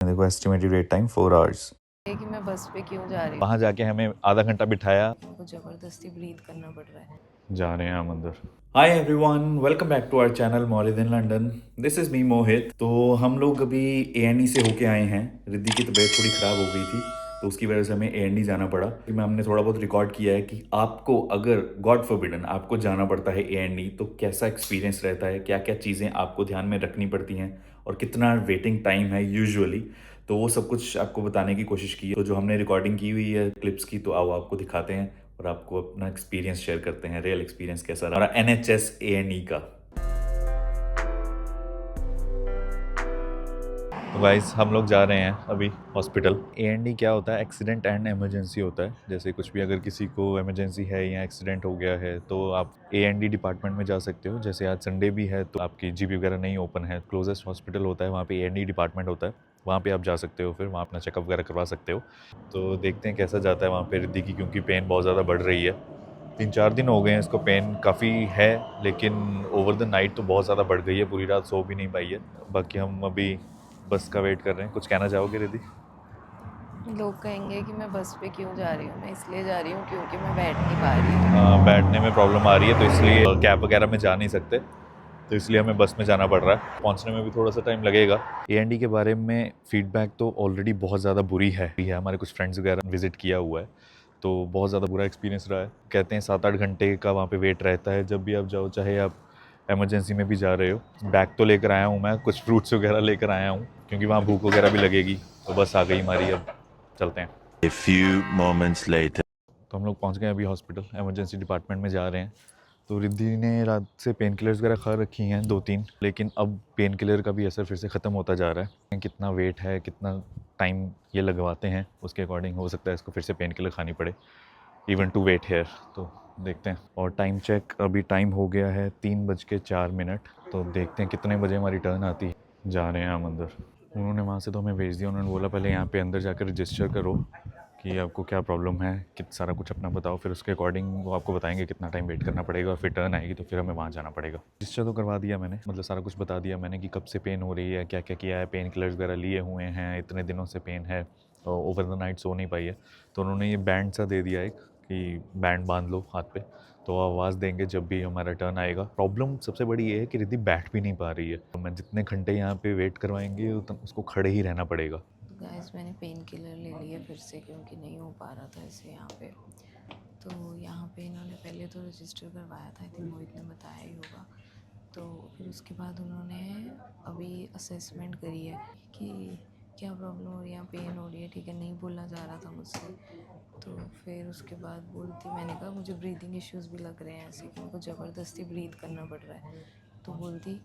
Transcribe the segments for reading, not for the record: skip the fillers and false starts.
देखो estimated wait time 4 hours. कि मैं बस पे क्यों जा रही हूँ। वहाँ जाके हमें आधा घंटा बिठाया, मुझे ज़बरदस्ती ब्रीथ करना पड़ रहा है। जा रहे हैं हम अंदर। Hi everyone, welcome back to our channel मौलिद in London. This is me Mohit. तो हम लोग अभी ए से होके आए हैं। रिद्धि की तबीयत थोड़ी ख़राब हो गई थी तो उसकी वजह से हमें ए जाना पड़ा। कि मैं हमने थोड़ा बहुत रिकॉर्ड किया है कि आपको अगर गॉड फॉरबिडन आपको जाना पड़ता है ए तो कैसा एक्सपीरियंस रहता है, क्या क्या चीज़ें आपको ध्यान में रखनी पड़ती हैं और कितना वेटिंग टाइम है यूजुअली। तो वो सब कुछ आपको बताने की कोशिश की है। तो जो हमने रिकॉर्डिंग की हुई है क्लिप्स की, तो आओ आपको दिखाते हैं और आपको अपना एक्सपीरियंस शेयर करते हैं। रियल एक्सपीरियंस कैसा रहा हमारा NHS A&E का। तो गाइस हम लोग जा रहे हैं अभी हॉस्पिटल। A&E क्या होता है? एक्सीडेंट एंड इमरजेंसी होता है। जैसे कुछ भी अगर किसी को इमरजेंसी है या एक्सीडेंट हो गया है तो आप A&E डिपार्टमेंट में जा सकते हो। जैसे आज संडे भी है तो आपकी GP वगैरह नहीं ओपन है, क्लोजेस्ट हॉस्पिटल होता है वहाँ पे A&E डिपार्टमेंट होता है, वहाँ पे आप जा सकते हो। फिर वहाँ अपना चेकअप वगैरह करवा सकते हो। तो देखते हैं कैसा जाता है वहाँ पे रिद्धि की, क्योंकि पेन बहुत ज़्यादा बढ़ रही है। 3-4 दिन हो गए हैं इसको, पेन काफ़ी है लेकिन ओवर द नाइट तो बहुत ज़्यादा बढ़ गई है, पूरी रात सो भी नहीं पाई है। बाकी हम अभी बस का वेट कर रहे हैं। कुछ कहना चाहोगे रिद्धि? लोग कहेंगे कि मैं बस पे क्यों जा रही हूँ। मैं इसलिए जा रही हूँ क्योंकि मैं बैठ नहीं पा रही हूँ। बैठने में प्रॉब्लम आ रही है तो इसलिए कैब वगैरह में जा नहीं सकते, तो इसलिए हमें बस में जाना पड़ रहा है। पहुंचने में भी थोड़ा सा टाइम लगेगा। A&E के बारे में फीडबैक तो ऑलरेडी बहुत ज़्यादा बुरी है। हमारे कुछ फ्रेंड्स वगैरह विजिट किया हुआ है तो बहुत ज़्यादा बुरा एक्सपीरियंस रहा है। कहते हैं 7-8 घंटे का वहाँ पे वेट रहता है जब भी आप जाओ, चाहे आप इमरजेंसी में भी जा रहे हो। बैग तो लेकर आया हूँ मैं, कुछ फ्रूट्स वगैरह लेकर आया हूँ क्योंकि वहाँ भूख वगैरह भी लगेगी। तो बस आ गई हमारी, अब चलते हैं। A few moments later. तो हम लोग पहुँच गए अभी हॉस्पिटल, इमरजेंसी डिपार्टमेंट में जा रहे हैं। तो रिद्धि ने रात से पेन किलर्स वगैरह खा रखी हैं 2-3, लेकिन अब पेन किलर का भी असर फिर से ख़त्म होता जा रहा है। कितना वेट है, कितना टाइम ये लगवाते हैं, उसके अकॉर्डिंग हो सकता है इसको फिर से पेन किलर खानी पड़े, इवन टू वेट हेयर। तो देखते हैं। और टाइम चेक, अभी टाइम हो गया है 3:04। तो देखते हैं कितने बजे हमारी टर्न आती है। जा रहे हैं हम अंदर। उन्होंने वहाँ से तो हमें भेज दिया। उन्होंने बोला पहले यहाँ पे अंदर जाकर रजिस्टर करो कि आपको क्या प्रॉब्लम है, सारा कुछ अपना बताओ, फिर उसके अकॉर्डिंग वो आपको बताएंगे कितना टाइम वेट करना पड़ेगा और फिर टर्न आएगी तो फिर हमें वहाँ जाना पड़ेगा। रजिस्टर तो करवा दिया मैंने, मतलब सारा कुछ बता दिया मैंने कि कब से पेन हो रही है, क्या क्या किया है, पेन किलर्स वगैरह लिए हुए हैं, इतने दिनों से पेन है और ओवर द नाइट सो नहीं पाई है। तो उन्होंने ये बैंड सा दे दिया एक कि बैंड बांध लो हाथ पे, तो आवाज़ देंगे जब भी हमारा टर्न आएगा। प्रॉब्लम सबसे बड़ी ये है कि रिद्धि बैठ भी नहीं पा रही है। तो मैं जितने घंटे यहाँ पे वेट करवाएंगे उतना उसको खड़े ही रहना पड़ेगा। तो गाइस मैंने पेन किलर ले लिए फिर से क्योंकि नहीं हो पा रहा था इसे यहाँ पे। तो यहाँ पे इन्होंने पहले तो रजिस्टर करवाया था, आई थिंक मोहित ने बताया ही होगा। तो फिर उसके बाद उन्होंने अभी असेसमेंट करी है कि क्या प्रॉब्लम हो रही है, पेन हो रही है, ठीक है, नहीं बोलना चाह रहा था मुझसे। तो फिर उसके बाद बोलती, मैंने कहा मुझे ब्रीदिंग इश्यूज़ भी लग रहे हैं ऐसे कि उनको ज़बरदस्ती ब्रीथ करना पड़ रहा है। तो बोलती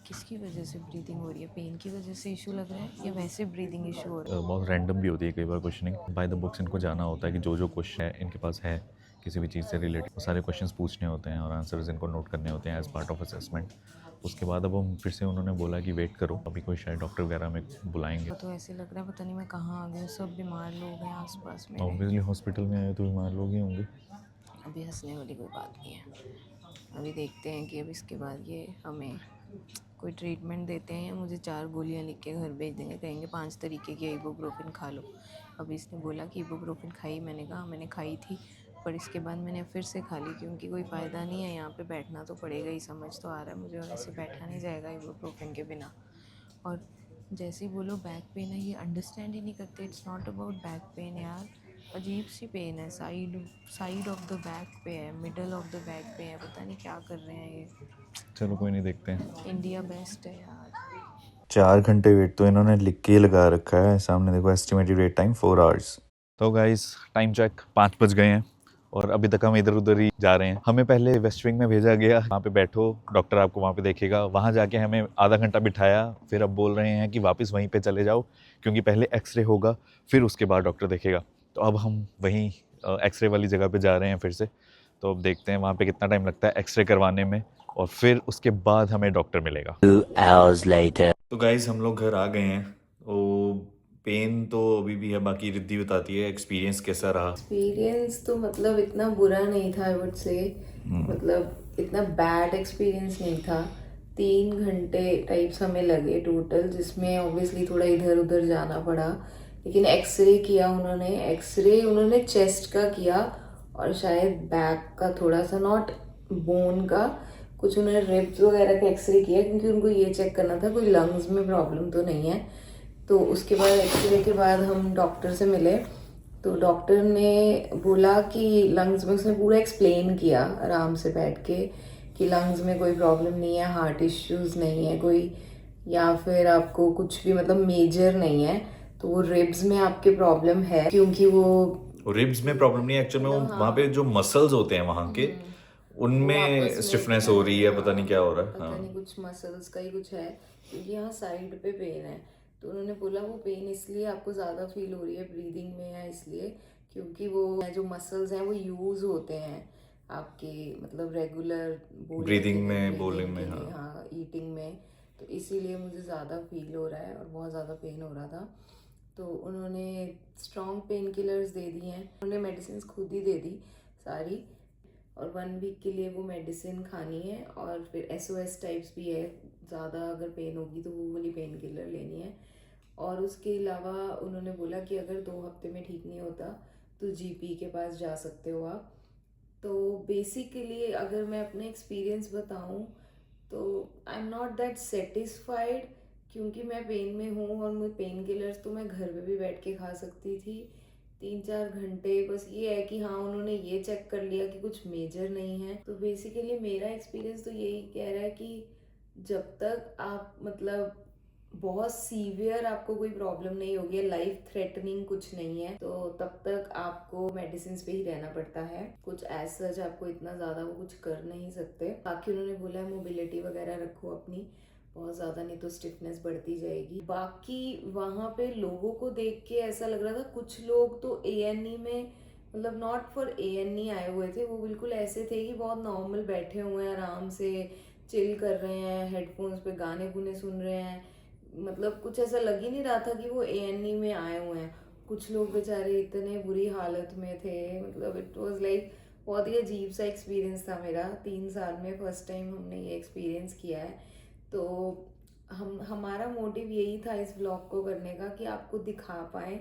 किसकी वजह से ब्रीदिंग हो रही है, पेन की वजह से इशू लग रहा है या वैसे ब्रीदिंग इशू हो रहा है। बहुत रैंडम भी होती है कई बार क्वेश्चनिंग। बाय द बुक्स इनको जाना होता है कि जो जो क्वेश्चन है इनके पास है किसी भी चीज़ से रिलेटेड, वो सारे क्वेश्चंस पूछने होते हैं और आंसर्स इनको नोट करने होते हैं एज पार्ट ऑफ असेसमेंट। उसके बाद अब हम फिर से उन्होंने बोला कि वेट करो, अभी कोई शायद डॉक्टर वगैरह हमें बुलाएंगे। तो ऐसे लग रहा है पता नहीं मैं कहाँ आ गई हूँ, सब बीमार लोग हैं आसपास में। ऑब्वियसली हॉस्पिटल में आए तो बीमार लोग ही होंगे। अभी हंसने वाली कोई बात नहीं है। अभी देखते हैं कि अब इसके बाद ये हमें कोई ट्रीटमेंट देते हैं या मुझे 4 गोलियां लिख के घर भेज देंगे, कहेंगे 5 तरीके की इबुप्रोफेन खा लो। अभी इसने बोला कि इबुप्रोफेन खाई, मैंने कहा मैंने खाई थी पर इसके बाद मैंने फिर से खा ली क्योंकि कोई फ़ायदा नहीं है, यहाँ पे बैठना तो पड़ेगा ही, समझ तो आ रहा है मुझे, और ऐसे बैठा नहीं जाएगा इबुप्रोफेन के बिना। और जैसे ही बोलो बैक पेन है, ये अंडरस्टैंड ही नहीं करते। It's not about back pain यार, अजीब सी पेन है, साइड ऑफ द बैक पे है, मिडल ऑफ द बैक पे है, पता नहीं क्या कर रहे हैं ये। चलो कोई नहीं, देखते हैं। इंडिया बेस्ट है यार। 4 घंटे वेट तो इन्होंने लिख के ही लगा रखा है सामने, देखो एस्टिमेटेड वेट टाइम 4 आवर्स। तो गाइस टाइम चेक 5 बज गए हैं और अभी तक हम इधर उधर ही जा रहे हैं। हमें पहले वेस्ट विंग में भेजा गया, वहाँ पे बैठो, डॉक्टर आपको वहाँ पे देखेगा। वहाँ जाके हमें आधा घंटा बिठाया, फिर अब बोल रहे हैं कि वापस वहीं पे चले जाओ क्योंकि पहले एक्सरे होगा फिर उसके बाद डॉक्टर देखेगा। तो अब हम वहीं एक्सरे वाली जगह पे जा रहे हैं फिर से। तो अब देखते हैं वहाँ पे कितना टाइम लगता है एक्सरे करवाने में और फिर उसके बाद हमें डॉक्टर मिलेगा। 2 hours later. तो गाइज हम लोग घर आ गए हैं। तो पेन तो अभी भी है, बाकी रिद्धि बताती है एक्सपीरियंस कैसा रहा। एक्सपीरियंस तो मतलब इतना बुरा नहीं था, आई वुड से, मतलब इतना बैड एक्सपीरियंस नहीं था। 3 घंटे टाइप्स हमें लगे टोटल, जिसमें ऑब्वियसली थोड़ा इधर उधर जाना पड़ा। लेकिन एक्सरे किया उन्होंने चेस्ट का किया और शायद बैक का थोड़ा सा, नॉट बोन का, कुछ उन्होंने रिब्स वगैरह का एक्सरे किया, क्योंकि उनको ये चेक करना था कोई लंग्स में प्रॉब्लम तो नहीं है। तो उसके बाद एक्सरे के बाद हम डॉक्टर से मिले, तो डॉक्टर ने बोला कि लंग्स में, उसने पूरा एक्सप्लेन किया आराम से बैठ के कि लंग्स में कोई प्रॉब्लम नहीं है, हार्ट इश्यूज नहीं है कोई, या फिर आपको कुछ भी मतलब मेजर नहीं है। तो वो रिब्स में आपके प्रॉब्लम है, क्योंकि वो रिब्स में प्रॉब्लम नहीं है एक्चुअल में, वो वहाँ पे जो मसल्स होते हैं वहाँ के वो उनमें आपस में स्टिफनेस हो रही है, पता नहीं क्या हो रहा है। पता हाँ नहीं कुछ मसल्स का ही कुछ है, क्योंकि यहाँ साइड पे पेन है। तो उन्होंने बोला वो पेन इसलिए आपको ज़्यादा फील हो रही है ब्रीदिंग में, या इसलिए क्योंकि वो जो मसल्स हैं वो यूज़ होते हैं आपके मतलब रेगुलर ब्रीदिंग में, बोलिंग में, हाँ। हाँ ईटिंग में। तो इसीलिए मुझे ज़्यादा फील हो रहा है और बहुत ज़्यादा पेन हो रहा था। तो उन्होंने स्ट्रॉन्ग पेन किलर्स दे दी हैं, उन्होंने मेडिसिन खुद ही दे दी सारी, और 1 वीक के लिए वो मेडिसिन खानी है। और फिर SOS टाइप्स भी है, ज़्यादा अगर पेन होगी तो वो वाली पेन किलर लेनी है। और उसके अलावा उन्होंने बोला कि अगर 2 हफ्ते में ठीक नहीं होता तो GP के पास जा सकते हो आप। तो बेसिकली अगर मैं अपने एक्सपीरियंस बताऊं तो I am not that satisfied, क्योंकि मैं पेन में हूँ और मैं पेन किलर्स तो मैं घर पे भी बैठ के खा सकती थी 3-4 घंटे। बस ये है कि हाँ उन्होंने ये चेक कर लिया कि कुछ मेजर नहीं है। तो बेसिकली मेरा एक्सपीरियंस तो यही कह रहा है कि जब तक आप मतलब बहुत सीवियर आपको कोई प्रॉब्लम नहीं होगी, लाइफ थ्रेटनिंग कुछ नहीं है, तो तब तक आपको मेडिसिन पे ही रहना पड़ता है। कुछ एज सच आपको इतना ज़्यादा वो कुछ कर नहीं सकते। बाकी उन्होंने बोला है मोबिलिटी वगैरह रखो अपनी बहुत ज़्यादा, नहीं तो स्टिफनेस बढ़ती जाएगी। बाकी वहाँ पे लोगों को देख के ऐसा लग रहा था, कुछ लोग तो A&E में मतलब नॉट फॉर A&E आए हुए थे, वो बिल्कुल ऐसे थे कि बहुत नॉर्मल बैठे हुए हैं, आराम से चिल कर रहे हैं, हेडफोन्स पे गाने गुने सुन रहे हैं। मतलब कुछ ऐसा लग ही नहीं रहा था कि वो A&E में आए हुए हैं। कुछ लोग बेचारे इतने बुरी हालत में थे, मतलब इट वाज लाइक बहुत ही अजीब सा एक्सपीरियंस था मेरा। 3 साल में फर्स्ट टाइम हमने ये एक्सपीरियंस किया है। तो हमारा मोटिव यही था इस व्लॉग को करने का, कि आपको दिखा पाएँ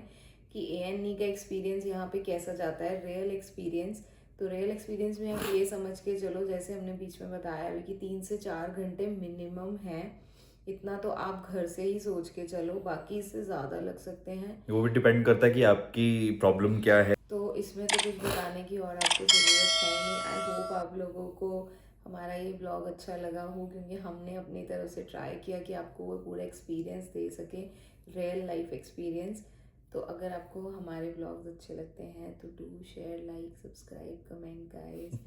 कि A&E का एक्सपीरियंस यहाँ पे कैसा जाता है, रियल एक्सपीरियंस। तो रियल एक्सपीरियंस में आप ये समझ के चलो, जैसे हमने बीच में बताया अभी, कि 3 से 4 घंटे मिनिमम है। इतना तो आप घर से ही सोच के चलो, बाकी इससे ज़्यादा लग सकते हैं। वो भी डिपेंड करता है कि आपकी प्रॉब्लम क्या है। तो इसमें तो कुछ बताने की और आपको ज़रूरत है नहीं। आई होप आप लोगों को हमारा ये ब्लॉग अच्छा लगा हो, क्योंकि हमने अपनी तरफ से ट्राई किया कि आपको वो पूरा एक्सपीरियंस दे सके, रियल लाइफ एक्सपीरियंस। तो अगर आपको हमारे ब्लॉग्स अच्छे लगते हैं तो do share, like, subscribe, comment guys.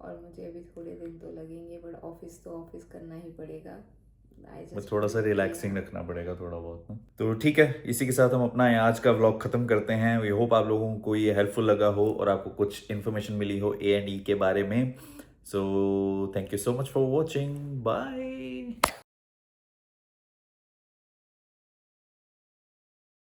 और मुझे अभी थोड़े दिन तो लगेंगे, बट ऑफिस तो ऑफिस करना ही पड़ेगा। बस थोड़ा सा रिलैक्सिंग रखना पड़ेगा थोड़ा बहुत ना। तो ठीक है, इसी के साथ हम अपना आज का व्लॉग खत्म करते हैं। वी होप आप लोगों को ये हेल्पफुल लगा हो और आपको कुछ इन्फॉर्मेशन मिली हो A&E के बारे में। So thank you so much for watching, bye.